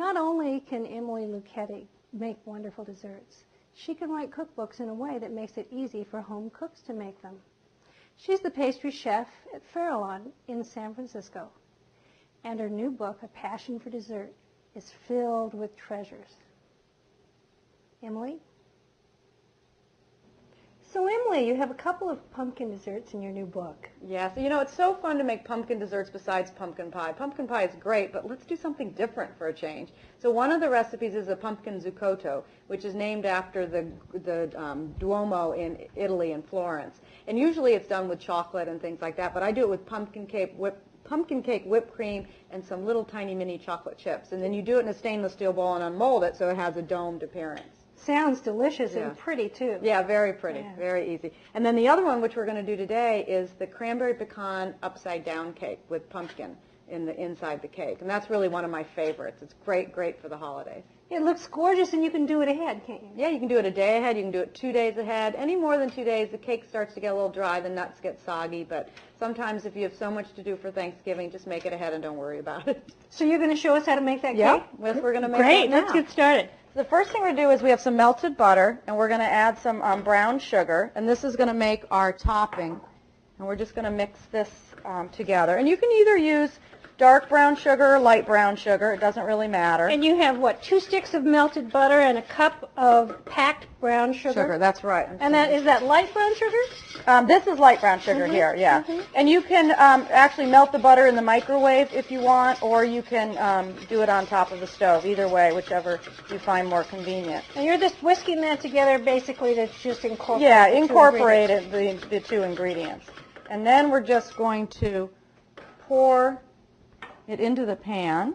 Not only can Emily Luchetti make wonderful desserts, she can write cookbooks in a way that makes it easy for home cooks to make them. She's the pastry chef at Farallon in San Francisco, and her new book, A Passion for Dessert, is filled with treasures. Emily? So Emily, you have a couple of pumpkin desserts in your new book. Yes, you know, it's so fun to make pumpkin desserts besides pumpkin pie. Pumpkin pie is great, but let's do something different for a change. So one of the recipes is a pumpkin zucotto, which is named after the Duomo in Italy, in Florence. And usually it's done with chocolate and things like that, but I do it with pumpkin cake, whipped cream, and some little tiny mini chocolate chips. And then you do it in a stainless steel bowl and unmold it so it has a domed appearance. Sounds delicious and pretty, too. Yeah, very pretty, very easy. And then the other one, which we're going to do today, is the cranberry pecan upside-down cake with pumpkin in the inside the cake. And that's really one of my favorites. It's great for the holidays. It looks gorgeous, and you can do it ahead, can't you? Yeah, you can do it a day ahead. You can do it 2 days ahead. Any more than 2 days, the cake starts to get a little dry, the nuts get soggy. But sometimes if you have so much to do for Thanksgiving, just make it ahead and don't worry about it. So you're going to show us how to make that cake? Yeah, we're going to make Great, it now. let's get started. The first thing we're going to do is we have some melted butter, and we're going to add some brown sugar, and this is going to make our topping. And we're just going to mix this together. And you can either use dark brown sugar or light brown sugar. It doesn't really matter. And you have, what, 2 sticks of melted butter and a cup of packed brown sugar? That's right. And is that light brown sugar? This is light brown sugar here, yeah. And you can actually melt the butter in the microwave if you want, or you can do it on top of the stove. Either way, whichever you find more convenient. And you're just whisking that together basically to just incorporate the 2 ingredients. And then we're just going to pour it into the pan.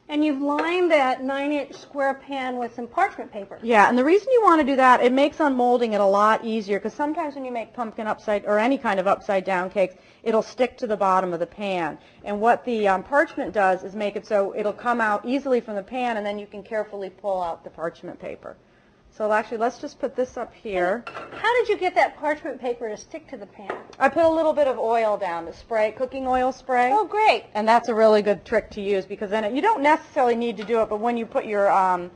And you've lined that 9-inch square pan with some parchment paper. Yeah, and the reason you want to do that, it makes unmolding it a lot easier, because sometimes when you make pumpkin or any kind of upside down cakes, it'll stick to the bottom of the pan. And what the parchment does is make it so it'll come out easily from the pan, and then you can carefully pull out the parchment paper. So actually, let's just put this up here. How did you get that parchment paper to stick to the pan? I put a little bit of oil down, the spray, cooking oil spray. Oh, great. And that's a really good trick to use, because then you don't necessarily need to do it, but when you put your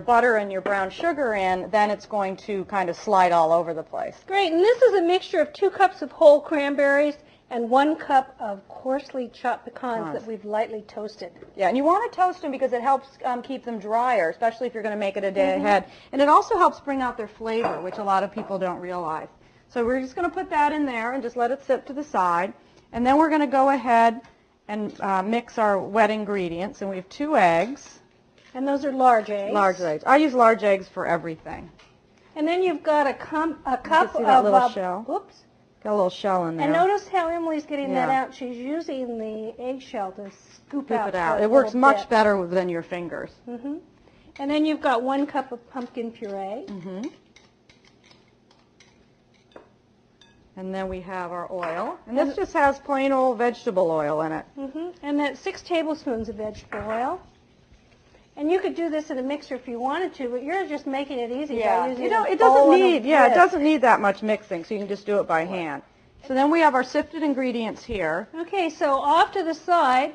butter and your brown sugar in, then it's going to kind of slide all over the place. Great. And this is a mixture of 2 cups of whole cranberries and 1 cup of coarsely chopped pecans that we've lightly toasted. Yeah, and you want to toast them because it helps keep them drier, especially if you're going to make it a day ahead. And it also helps bring out their flavor, which a lot of people don't realize. So we're just going to put that in there and just let it sit to the side. And then we're going to go ahead and mix our wet ingredients. And we have 2 eggs. And those are large eggs? Large eggs. I use large eggs for everything. And then you've got a cup see that of little shell? Oops. Got a little shell in there. And notice how Emily's getting that out. She's using the eggshell to scoop it out. It works much better than your fingers. And then you've got 1 cup of pumpkin puree. And then we have our oil. And this just has plain old vegetable oil in it. And that's 6 tablespoons of vegetable oil. And you could do this in a mixer if you wanted to, but you're just making it easy by using it doesn't need that much mixing, so you can just do it by hand. So then we have our sifted ingredients here. Okay, so off to the side,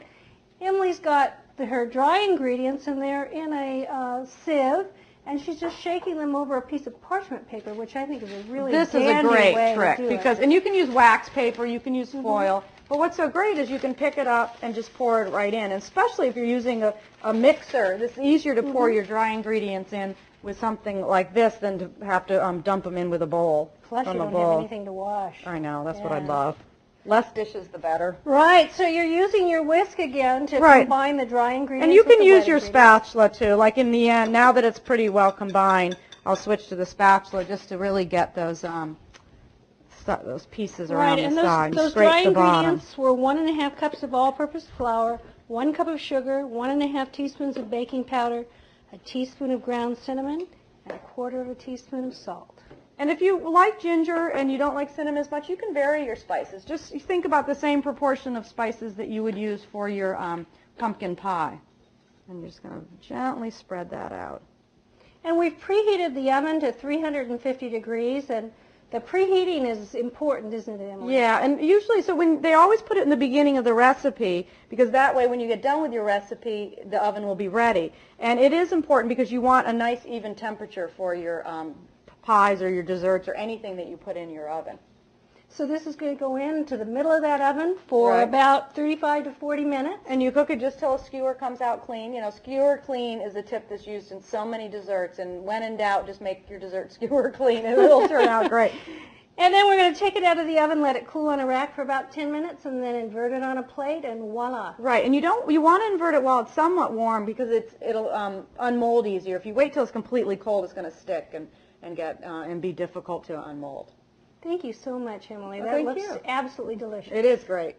Emily's got her dry ingredients, and they're in a sieve, and she's just shaking them over a piece of parchment paper, which I think is a really dandy way to do it. This is a great trick, and you can use wax paper, you can use foil. But what's so great is you can pick it up and just pour it right in, and especially if you're using a mixer. It's easier to pour your dry ingredients in with something like this than to have to dump them in with a bowl. Plus you don't have anything to wash. I know, that's what I love. Less dishes, the better. Right, so you're using your whisk again to combine the dry ingredients. And you can use your spatula too. Like in the end, now that it's pretty well combined, I'll switch to the spatula just to really get those pieces around the side and those dry ingredients were 1½ cups of all-purpose flour, 1 cup of sugar, 1½ teaspoons of baking powder, a teaspoon of ground cinnamon, and 1/4 teaspoon of salt. And if you like ginger and you don't like cinnamon as much, you can vary your spices. Just think about the same proportion of spices that you would use for your pumpkin pie. And you're just going to gently spread that out. And we've preheated the oven to 350 degrees, and The preheating is important, isn't it, Emily? Yeah, and usually, so when they always put it in the beginning of the recipe, because that way when you get done with your recipe, the oven will be ready. And it is important because you want a nice even temperature for your pies or your desserts or anything that you put in your oven. So this is going to go into the middle of that oven for Right. about 35 to 40 minutes. And you cook it just till a skewer comes out clean. You know, skewer clean is a tip that's used in so many desserts. And when in doubt, just make your dessert skewer clean and it'll turn out great. And then we're going to take it out of the oven, let it cool on a rack for about 10 minutes, and then invert it on a plate, and voila. Right, and you want to invert it while it's somewhat warm because it'll unmold easier. If you wait till it's completely cold, it's going to stick and be difficult to unmold. Thank you so much, Emily. Well, That thank looks you. absolutely delicious. It is great.